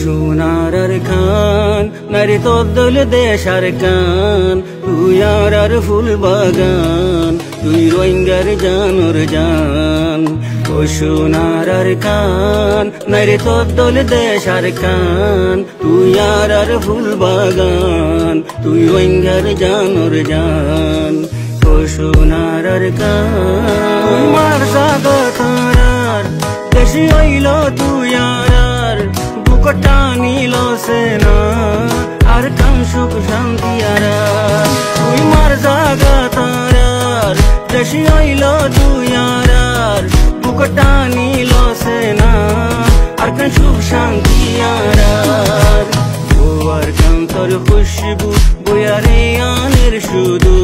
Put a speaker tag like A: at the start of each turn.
A: সোনার খান নারী তোর দল দেশার কান তুই আর ফুল বাগান তুই রোহিঙ্গার জানোর জান ও সোনার খান নারী তোর দল দেশার কান তুই আর ফুল বাগান তুই রোহিঙ্গার জানোর জান ও সোনার খান তোমার সাগর দেশি হইল তুই আর বুকটা নিল সেনা আর কাম সুখ শান্তি আর তুই মার জাগা তার দেশি হইল তুই আর বুকটা নিল সেনা আর কাম সুখ শান্তি আর ও আর কাম তোর খুশবু বয়ারে আনের শুধু